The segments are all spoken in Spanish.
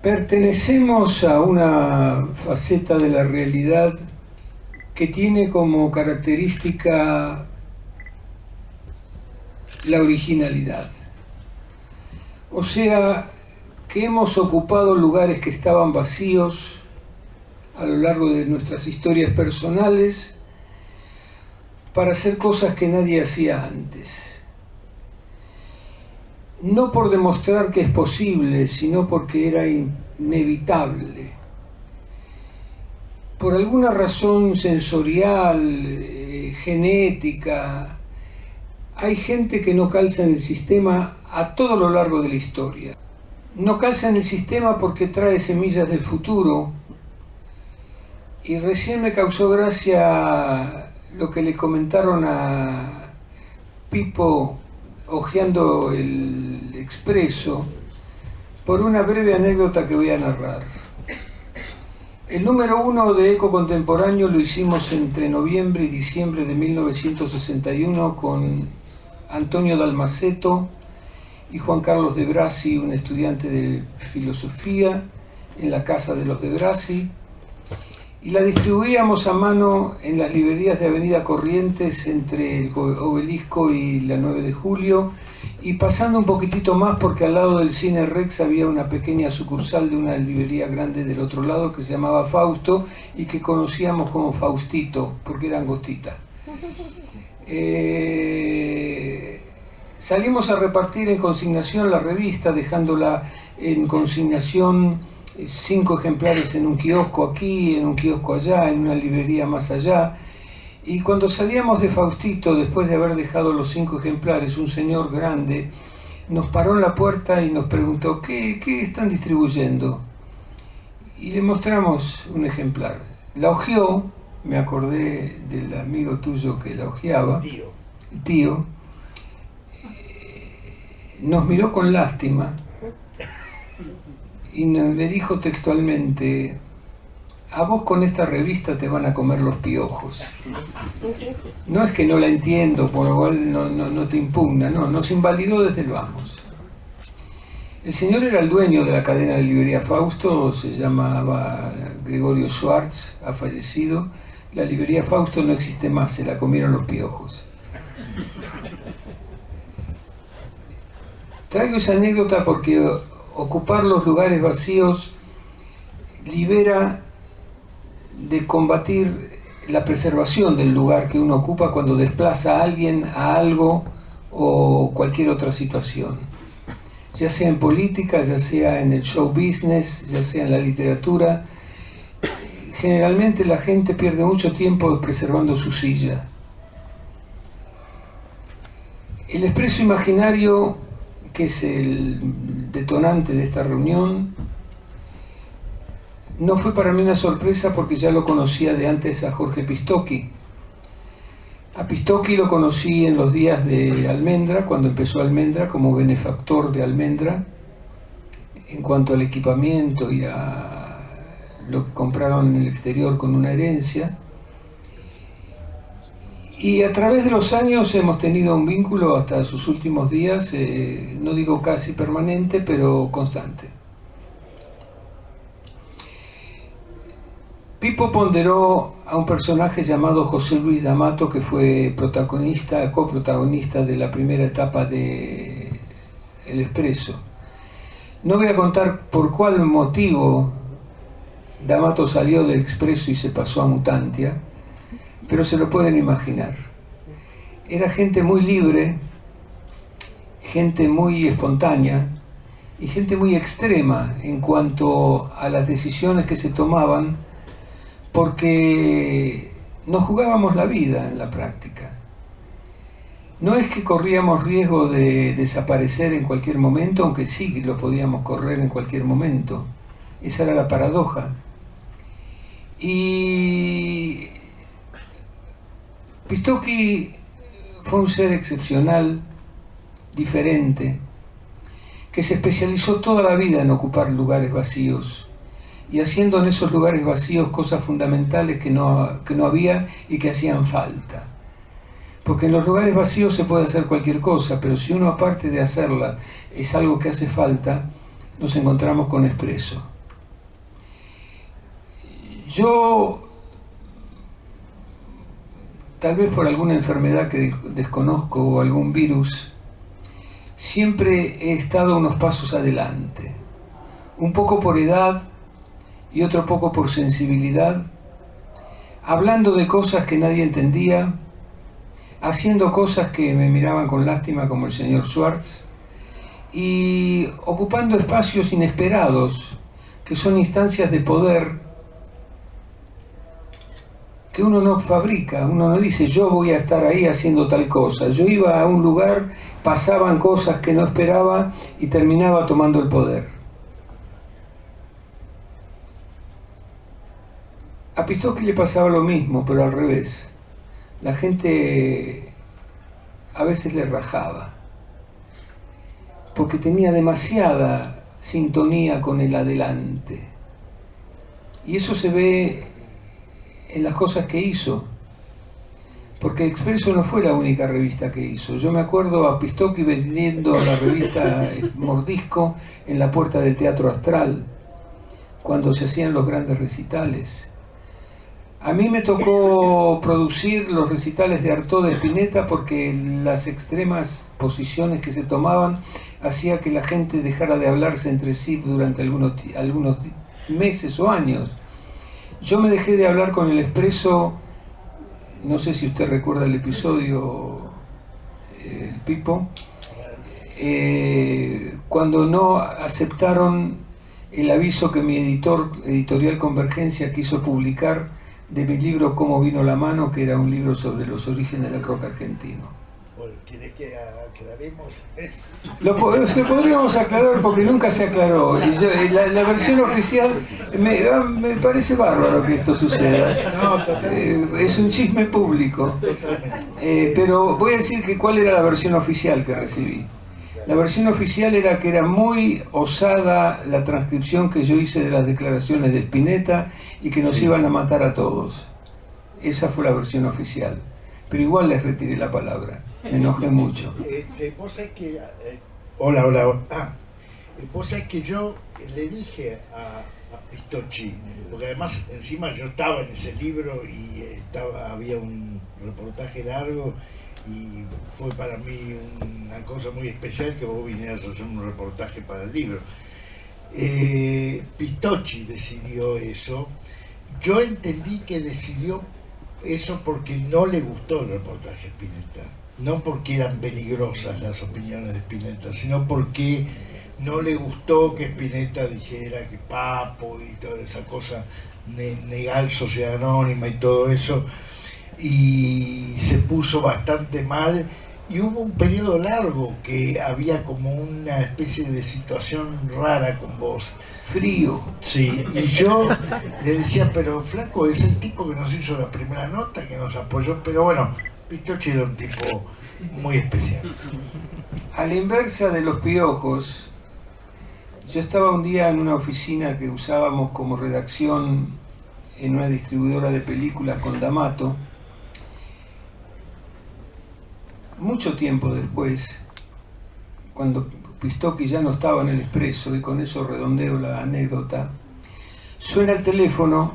Pertenecemos a una faceta de la realidad que tiene como característica la originalidad. O sea, que hemos ocupado lugares que estaban vacíos a lo largo de nuestras historias personales para hacer cosas que nadie hacía antes. No por demostrar que es posible, sino porque era inevitable. Por alguna razón sensorial, genética, hay gente que no calza en el sistema a todo lo largo de la historia. No calza en el sistema porque trae semillas del futuro. Y recién me causó gracia lo que le comentaron a Pipo hojeando el Expreso, por una breve anécdota que voy a narrar. El número 1 de Eco Contemporáneo lo hicimos entre noviembre y diciembre de 1961 con Antonio Dalmaceto y Juan Carlos de Brasi, un estudiante de filosofía, en la casa de los de Brasi, y la distribuíamos a mano en las librerías de Avenida Corrientes entre el Obelisco y la 9 de Julio, y pasando un poquitito más porque al lado del Cine Rex había una pequeña sucursal de una librería grande del otro lado que se llamaba Fausto y que conocíamos como Faustito porque era angostita. Salimos a repartir en consignación la revista, dejándola en consignación 5 ejemplares en un kiosco aquí, en un kiosco allá, en una librería más allá. Y cuando salíamos de Faustito, después de haber dejado los 5 ejemplares, un señor grande nos paró en la puerta y nos preguntó: ¿Qué están distribuyendo? Y le mostramos un ejemplar. La hojeó, me acordé del amigo tuyo que la hojeaba, tío. Nos miró con lástima y me dijo textualmente: a vos con esta revista te van a comer los piojos. No es que no la entiendo, por lo cual no te impugna, no, nos invalidó desde el vamos. El señor era el dueño de la cadena de librería Fausto, se llamaba Gregorio Schwartz, ha fallecido. La librería Fausto no existe más, se la comieron los piojos. Traigo esa anécdota porque ocupar los lugares vacíos libera de combatir la preservación del lugar que uno ocupa cuando desplaza a alguien, a algo o cualquier otra situación, ya sea en política, ya sea en el show business, ya sea en la literatura. Generalmente la gente pierde mucho tiempo preservando su silla. El Expreso Imaginario, que es el detonante de esta reunión, no fue para mí una sorpresa porque ya lo conocía de antes a Jorge Pistocchi. A Pistocchi lo conocí en los días de Almendra, cuando empezó Almendra, como benefactor de Almendra, en cuanto al equipamiento y a lo que compraron en el exterior con una herencia. Y a través de los años hemos tenido un vínculo hasta sus últimos días, no digo casi permanente, pero constante. Pipo ponderó a un personaje llamado José Luis D'Amato, que fue coprotagonista de la primera etapa de El Expreso. No voy a contar por cuál motivo D'Amato salió del Expreso y se pasó a Mutantia, pero se lo pueden imaginar. Era gente muy libre, gente muy espontánea y gente muy extrema en cuanto a las decisiones que se tomaban, porque nos jugábamos la vida en la práctica. No es que corríamos riesgo de desaparecer en cualquier momento, aunque sí lo podíamos correr en cualquier momento. Esa era la paradoja. Y Pistocchi fue un ser excepcional, diferente, que se especializó toda la vida en ocupar lugares vacíos y haciendo en esos lugares vacíos cosas fundamentales que no había y que hacían falta. Porque en los lugares vacíos se puede hacer cualquier cosa, pero si uno, aparte de hacerla, es algo que hace falta, nos encontramos con Expreso. Yo, tal vez por alguna enfermedad que desconozco o algún virus, siempre he estado unos pasos adelante, un poco por edad y otro poco por sensibilidad, hablando de cosas que nadie entendía, haciendo cosas que me miraban con lástima como el señor Schwartz, y ocupando espacios inesperados, que son instancias de poder que uno no fabrica, uno no dice yo voy a estar ahí haciendo tal cosa. Yo iba a un lugar, pasaban cosas que no esperaba y terminaba tomando el poder. A Pistocchi le pasaba lo mismo, pero al revés. La gente a veces le rajaba, porque tenía demasiada sintonía con el adelante. Y eso se ve en las cosas que hizo, porque Expresso no fue la única revista que hizo. Yo me acuerdo a Pistocchi vendiendo la revista Mordisco en la puerta del Teatro Astral, cuando se hacían los grandes recitales. A mí me tocó producir los recitales de Artaud de Spinetta porque las extremas posiciones que se tomaban hacía que la gente dejara de hablarse entre sí durante algunos meses o años. Yo me dejé de hablar con el Expresso, no sé si usted recuerda el episodio, el Pipo, cuando no aceptaron el aviso que mi editorial Convergencia quiso publicar de mi libro Cómo vino la mano, que era un libro sobre los orígenes del rock argentino. ¿Quieres que aclaremos? Lo podríamos aclarar porque nunca se aclaró. Y la versión oficial, me parece bárbaro que esto suceda. Es un chisme público. Pero voy a decir que cuál era la versión oficial que recibí. La versión oficial era que era muy osada la transcripción que yo hice de las declaraciones de Spinetta y que nos iban a matar a todos. Esa fue la versión oficial. Pero igual les retiré la palabra. Me enojé mucho. Vos sabés que... Hola. Vos sabés que yo le dije a Pistocchi, porque además encima yo estaba en ese libro y había un reportaje largo y fue para mí una cosa muy especial que vos vinieras a hacer un reportaje para el libro. Pistocchi decidió eso. Yo entendí que decidió eso porque no le gustó el reportaje de Spinetta, no porque eran peligrosas las opiniones de Spinetta, sino porque no le gustó que Spinetta dijera que Papo y toda esa cosa, negar Sociedad Anónima y todo eso, y se puso bastante mal, y hubo un periodo largo que había como una especie de situación rara con vos. Frío. Sí, y yo le decía, pero flaco, es el tipo que nos hizo la primera nota, que nos apoyó, pero bueno, Pistocchi era un tipo muy especial. A la inversa de los piojos, yo estaba un día en una oficina que usábamos como redacción en una distribuidora de películas con D'Amato. Mucho tiempo después, cuando Pistocchi ya no estaba en el Expresso, y con eso redondeo la anécdota, suena el teléfono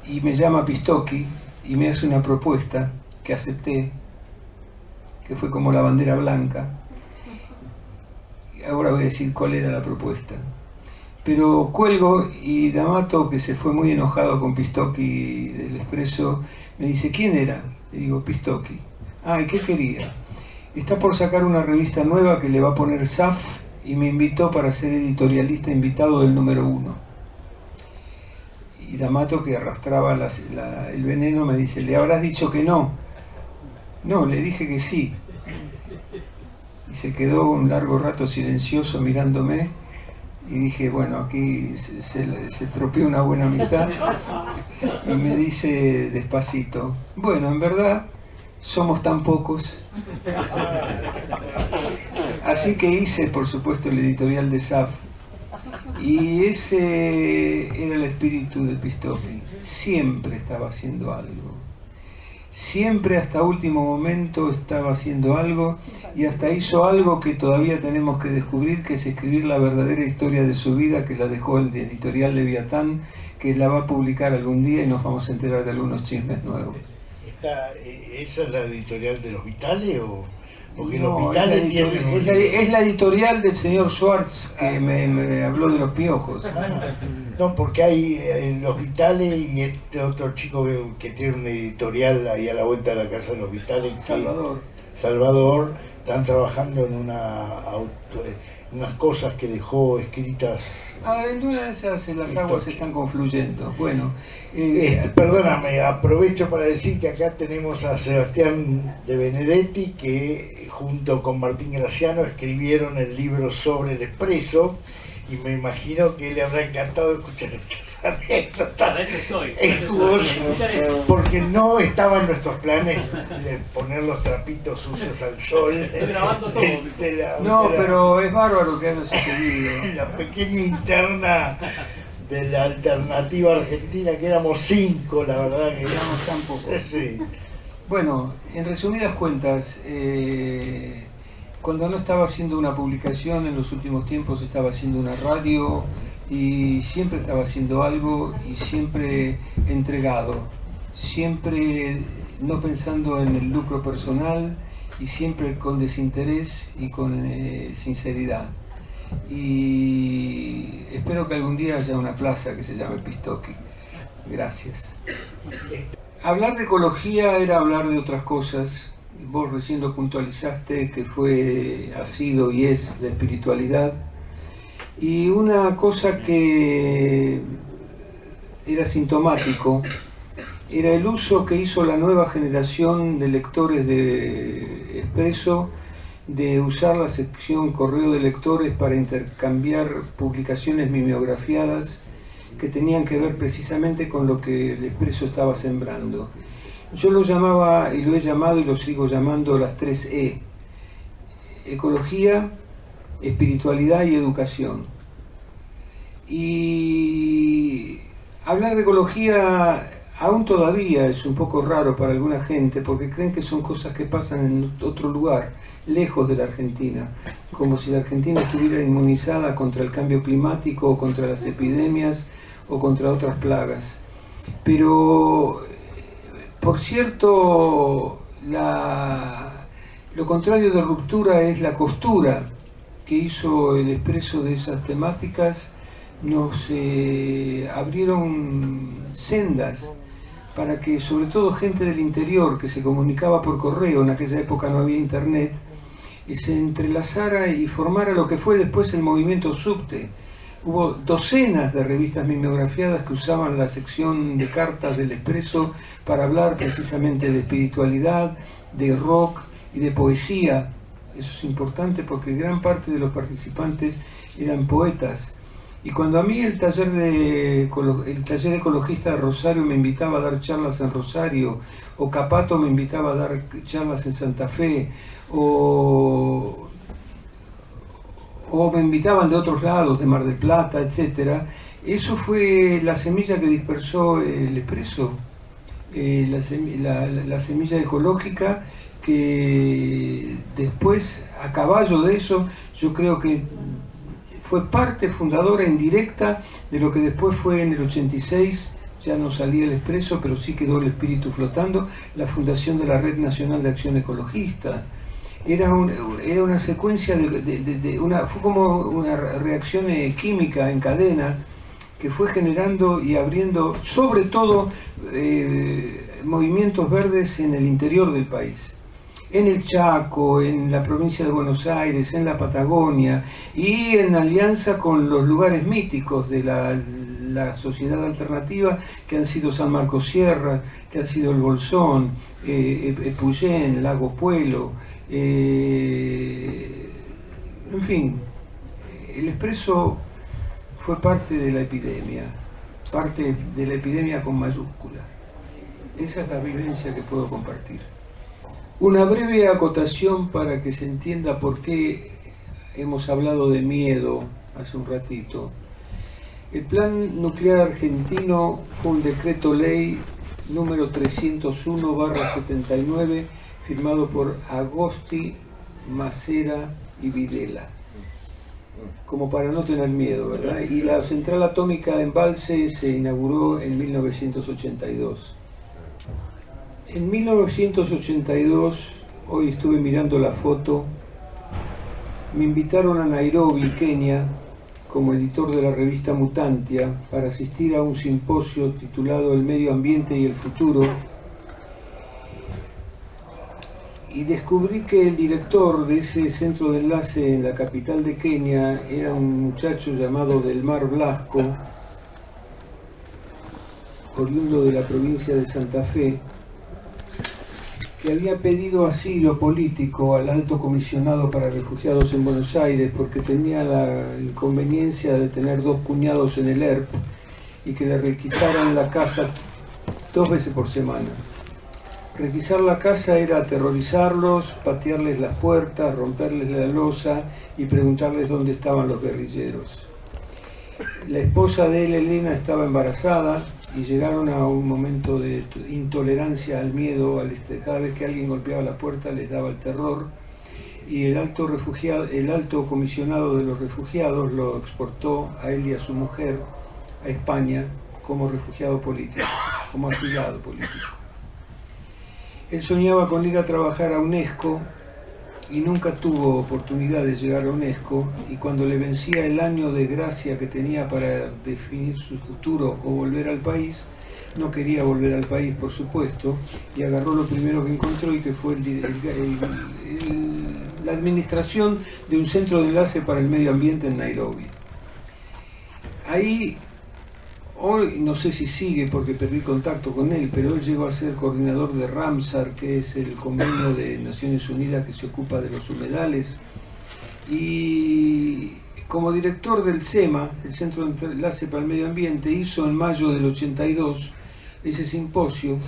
y me llama Pistocchi y me hace una propuesta que acepté, que fue como la bandera blanca. Ahora voy a decir cuál era la propuesta. Pero cuelgo y D'Amato, que se fue muy enojado con Pistocchi del Expresso, me dice, ¿quién era? Le digo, Pistocchi. Ah, ¿y qué quería? Está por sacar una revista nueva que le va a poner SAF y me invitó para ser editorialista invitado del número 1. Y D'Amato, que arrastraba el veneno, me dice, ¿le habrás dicho que no? No, le dije que sí. Y se quedó un largo rato silencioso mirándome y dije, bueno, aquí se estropeó una buena amistad. Y me dice despacito, bueno, en verdad somos tan pocos. Así que hice, por supuesto, el editorial de SAF. Y ese era el espíritu de Pistocchi. Siempre estaba haciendo algo. siempre hasta último momento estaba haciendo algo y hasta hizo algo que todavía tenemos que descubrir, que es escribir la verdadera historia de su vida, que la dejó el editorial Leviatán, que la va a publicar algún día y nos vamos a enterar de algunos chismes nuevos. ¿Esa es la editorial de los Vitales o...? Porque No, los Vitales es la editorial del señor Schwartz que me habló de los piojos. No, porque hay los Vitales y este otro chico que tiene una editorial ahí a la vuelta de la casa de los Vitales, Salvador, están trabajando en unas cosas que dejó escritas. En una de esas las aguas están confluyendo. Bueno, perdóname, aprovecho para decir que acá tenemos a Sebastián de Benedetti, que junto con Martín Graciano escribieron el libro sobre el Expreso, y me imagino que le habrá encantado escuchar estas anécdotas. Para eso estoy. Porque no estaba en nuestros planes poner los trapitos sucios al sol. Estoy grabando todo. No, pero es bárbaro que haya sucedido. La pequeña interna de la alternativa argentina, que éramos 5, la verdad que éramos tan pocos. Sí. Bueno, en resumidas cuentas, cuando no estaba haciendo una publicación, en los últimos tiempos estaba haciendo una radio y siempre estaba haciendo algo y siempre entregado, siempre no pensando en el lucro personal y siempre con desinterés y con sinceridad. Y espero que algún día haya una plaza que se llame Pistoki. Gracias. Hablar de ecología era hablar de otras cosas. Vos recién lo puntualizaste, que ha sido y es la espiritualidad. Y una cosa que era sintomático era el uso que hizo la nueva generación de lectores de Expreso de usar la sección correo de lectores para intercambiar publicaciones mimeografiadas que tenían que ver precisamente con lo que el Expreso estaba sembrando. Yo lo llamaba, y lo he llamado y lo sigo llamando, las 3E: ecología, espiritualidad y educación. Y hablar de ecología aún todavía es un poco raro para alguna gente, porque creen que son cosas que pasan en otro lugar, lejos de la Argentina, como si la Argentina estuviera inmunizada contra el cambio climático o contra las epidemias o contra otras plagas. Pero, por cierto, lo contrario de ruptura es la costura que hizo el Expreso de esas temáticas. Nos abrieron sendas para que, sobre todo gente del interior que se comunicaba por correo, en aquella época no había internet, y se entrelazara y formara lo que fue después el movimiento subte. Hubo docenas de revistas mimeografiadas que usaban la sección de cartas del Expreso para hablar precisamente de espiritualidad, de rock y de poesía. Eso es importante porque gran parte de los participantes eran poetas. Y cuando a mí el taller ecologista de Rosario me invitaba a dar charlas en Rosario, o Capato me invitaba a dar charlas en Santa Fe, o me invitaban de otros lados, de Mar del Plata, etc. Eso fue la semilla que dispersó el Expreso, la semilla ecológica, que después, a caballo de eso, yo creo que fue parte fundadora indirecta de lo que después fue en el 86, ya no salía el Expreso, pero sí quedó el espíritu flotando, la fundación de la Red Nacional de Acción Ecologista. Era una secuencia fue como una reacción química en cadena que fue generando y abriendo, sobre todo, movimientos verdes en el interior del país. En el Chaco, en la provincia de Buenos Aires, en la Patagonia, y en alianza con los lugares míticos de la sociedad alternativa, que han sido San Marcos Sierra, que han sido el Bolsón, Epuyén, Lago Puelo, en fin, el Expreso fue parte de la epidemia con mayúscula. Esa es la vivencia que puedo compartir. Una breve acotación para que se entienda por qué hemos hablado de miedo hace un ratito. El Plan Nuclear Argentino fue un decreto ley número 301/79, firmado por Agosti, Macera y Videla, como para no tener miedo, ¿verdad? Y la central atómica de Embalse se inauguró en 1982. En 1982, hoy estuve mirando la foto, me invitaron a Nairobi, Kenia, como editor de la revista Mutantia, para asistir a un simposio titulado El medio ambiente y el futuro, y descubrí que el director de ese centro de enlace en la capital de Kenia era un muchacho llamado Delmar Blasco, oriundo de la provincia de Santa Fe, que había pedido asilo político al alto comisionado para refugiados en Buenos Aires porque tenía la inconveniencia de tener 2 cuñados en el ERP y que le requisaran la casa 2 veces por semana. Requisar la casa era aterrorizarlos, patearles las puertas, romperles la losa y preguntarles dónde estaban los guerrilleros. La esposa de él, Elena, estaba embarazada y llegaron a un momento de intolerancia al miedo. Cada vez que alguien golpeaba la puerta les daba el terror, y el alto comisionado de los refugiados lo exportó a él y a su mujer a España como refugiado político, como asilado político. Él soñaba con ir a trabajar a UNESCO y nunca tuvo oportunidad de llegar a UNESCO, y cuando le vencía el año de gracia que tenía para definir su futuro o volver al país, no quería volver al país, por supuesto, y agarró lo primero que encontró, y que fue la administración de un centro de enlace para el medio ambiente en Nairobi. Ahí, hoy no sé si sigue porque perdí contacto con él, pero él llegó a ser coordinador de Ramsar, que es el convenio de Naciones Unidas que se ocupa de los humedales, y como director del CEMA, el Centro de Enlace para el Medio Ambiente, hizo en mayo del 82 ese simposio,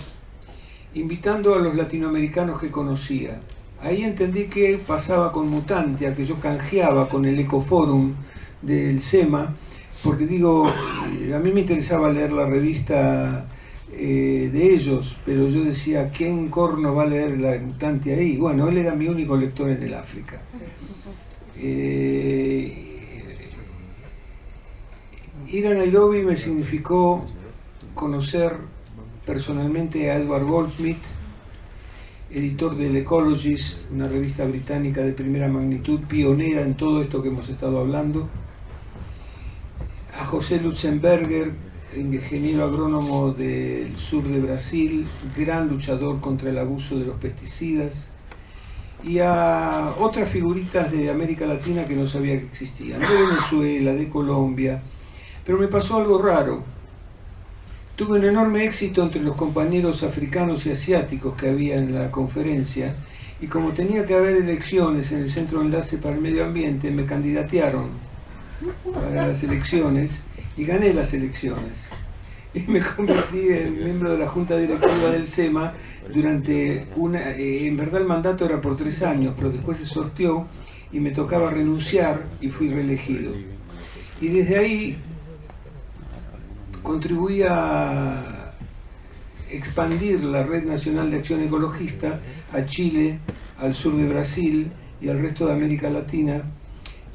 invitando a los latinoamericanos que conocía. Ahí entendí qué pasaba con Mutantia, que yo canjeaba con el Ecoforum del CEMA, porque digo, a mí me interesaba leer la revista de ellos, pero yo decía, ¿quién corno va a leer la Mutantia ahí? Bueno, él era mi único lector en el África. Ir a Nairobi me significó conocer personalmente a Edward Goldsmith, editor del Ecologist, una revista británica de primera magnitud, pionera en todo esto que hemos estado hablando, a José Lutzenberger, ingeniero agrónomo del sur de Brasil, gran luchador contra el abuso de los pesticidas, y a otras figuritas de América Latina que no sabía que existían, de Venezuela, de Colombia. Pero me pasó algo raro. Tuve un enorme éxito entre los compañeros africanos y asiáticos que había en la conferencia, y como tenía que haber elecciones en el Centro de Enlace para el Medio Ambiente, me candidatearon para las elecciones y gané las elecciones. Y me convertí en miembro de la Junta Directiva del SEMA durante en verdad el mandato era por 3 años, pero después se sorteó y me tocaba renunciar y fui reelegido. Y desde ahí contribuí a expandir la Red Nacional de Acción Ecologista a Chile, al sur de Brasil y al resto de América Latina,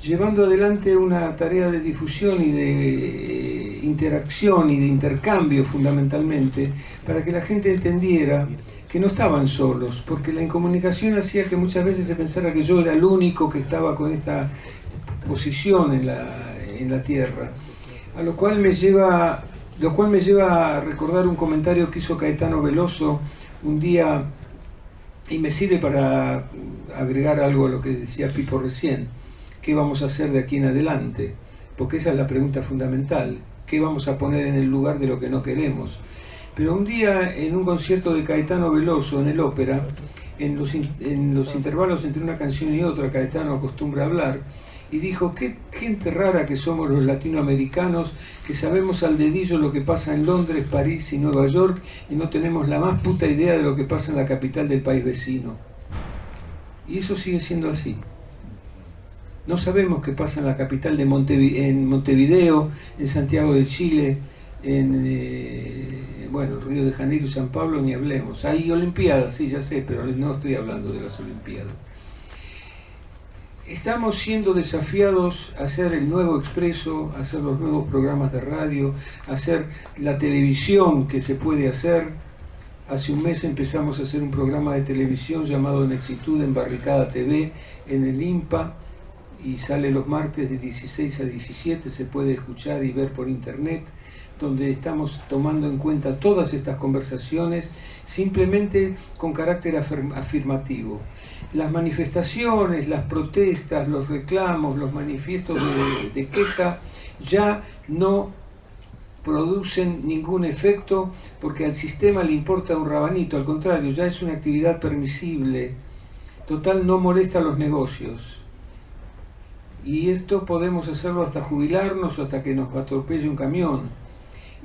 llevando adelante una tarea de difusión y de interacción y de intercambio fundamentalmente, para que la gente entendiera que no estaban solos, porque la incomunicación hacía que muchas veces se pensara que yo era el único que estaba con esta posición en la Tierra, a lo cual me lleva a recordar un comentario que hizo Caetano Veloso un día, y me sirve para agregar algo a lo que decía Pipo recién. ¿Qué vamos a hacer de aquí en adelante? Porque esa es la pregunta fundamental. ¿Qué vamos a poner en el lugar de lo que no queremos? Pero un día, en un concierto de Caetano Veloso en el ópera, en los intervalos entre una canción y otra, Caetano acostumbra a hablar, y dijo: qué gente rara que somos los latinoamericanos, que sabemos al dedillo lo que pasa en Londres, París y Nueva York, y no tenemos la más puta idea de lo que pasa en la capital del país vecino. Y eso sigue siendo así. No sabemos qué pasa en la capital de Montevideo, en Santiago de Chile, en bueno, Río de Janeiro y San Pablo ni hablemos. Hay Olimpiadas, sí, ya sé, pero no estoy hablando de las Olimpiadas. Estamos siendo desafiados a hacer el nuevo Expreso, a hacer los nuevos programas de radio, a hacer la televisión que se puede hacer. Hace un mes empezamos a hacer un programa de televisión llamado Nexitud en Barricada TV en el INPA y sale los martes de 16 a 17, se puede escuchar y ver por internet, donde estamos tomando en cuenta todas estas conversaciones simplemente con carácter afirmativo. Las manifestaciones, las protestas, los reclamos, los manifiestos de queja ya no producen ningún efecto porque al sistema le importa un rabanito, al contrario, ya es una actividad permisible, total, no molesta a los negocios. Y esto podemos hacerlo hasta jubilarnos o hasta que nos atropelle un camión.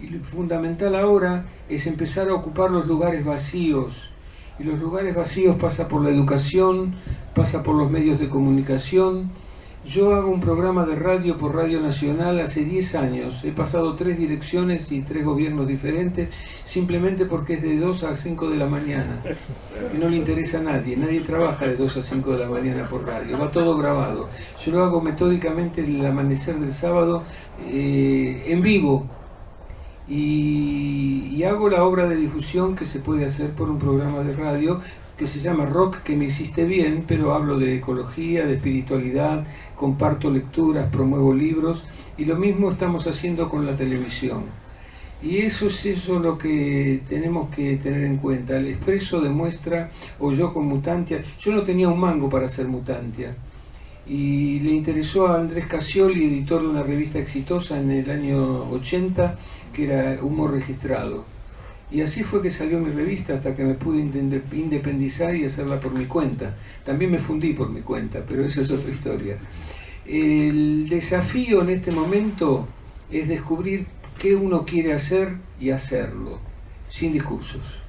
Y lo fundamental ahora es empezar a ocupar los lugares vacíos. Y los lugares vacíos pasa por la educación, pasa por los medios de comunicación. Yo hago un programa de radio por Radio Nacional hace 10 años. He pasado 3 direcciones y 3 gobiernos diferentes, simplemente porque es de 2 a 5 de la mañana. Y no le interesa a nadie. Nadie trabaja de 2 a 5 de la mañana por radio. Va todo grabado. Yo lo hago metódicamente el amanecer del sábado en vivo. Y hago la obra de difusión que se puede hacer por un programa de radio que se llama Rock que me hiciste bien, pero hablo de ecología, de espiritualidad, comparto lecturas, promuevo libros, y lo mismo estamos haciendo con la televisión. Y eso es lo que tenemos que tener en cuenta. El Expreso demuestra, o yo con Mutantia, yo no tenía un mango para hacer Mutantia, y le interesó a Andrés Casioli, editor de una revista exitosa en el año 80, que era Humor Registrado. Y así fue que salió mi revista hasta que me pude independizar y hacerla por mi cuenta. También me fundí por mi cuenta, pero esa es otra historia. El desafío en este momento es descubrir qué uno quiere hacer y hacerlo, sin discursos.